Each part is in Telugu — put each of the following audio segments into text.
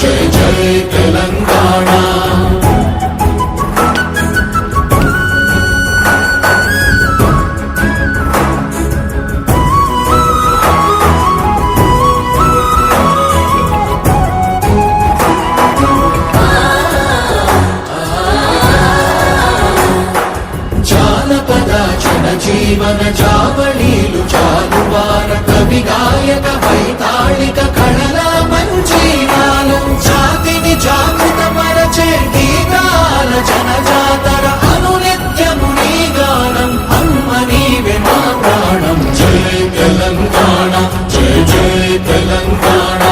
జై జై తెలంగాణ. జీవన జావళీలు చాలువార కవి గాయక వైతాళిక కళల మంజీరాలు జాతిని జాగృత పరచే గీతాల జనజాతర అనునిత్యము నీ గానం అమ్మ నీవే మా ప్రాణం. జై తెలంగాణ జై జై తెలంగాణ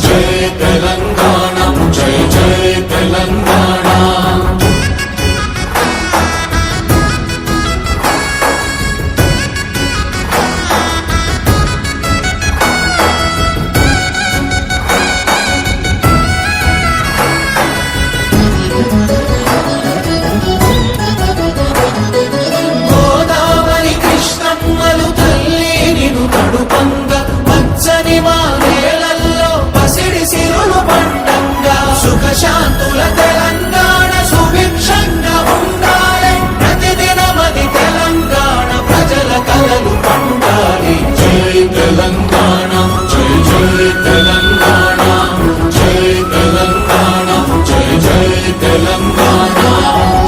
జై తెలంగాణ జై జై తెలంగాణ. శాంతుల తెలంగాణ సుభిక్షంగా ఉండాలి, ప్రతిదినమది తెలంగాణ ప్రజల కలలు పండాలి. జై తెలంగాణ జై జై తెలంగాణ జై తెలంగాణ జై జై తెలంగాణ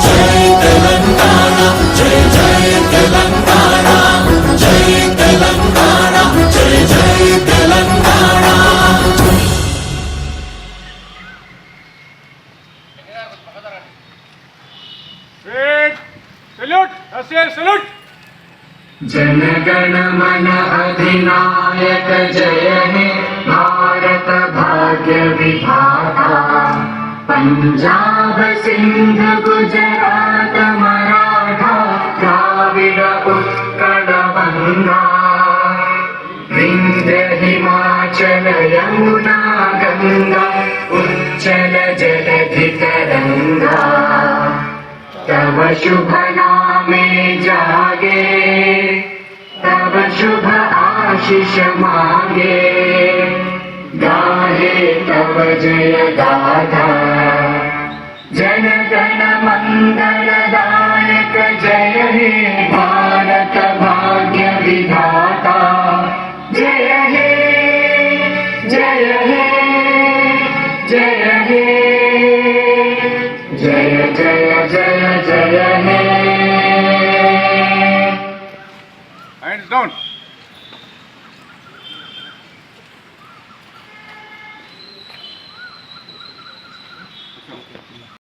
జై తెలంగాణ జై జై తెలంగాణ జై తెలంగాణ జై జై తెలంగాణ. जनगण मन अधिनायक जय हे भारत भाग्य विधाता. पंजाब सिंध गुजरात मराठा द्राविड उत्कल बंगा विंध्य हिमाचल यमुना गंगा उच्चल जलधि तरंगा. तव शुभ नामे जागे तव शुभ आशीष मांगे गाहे तव जय गाथा. जन गण मंगल दायक जय हे भारत भाग्य विधाता. जय हे जय हे जय हे जय जय जय जय हे. Hands down.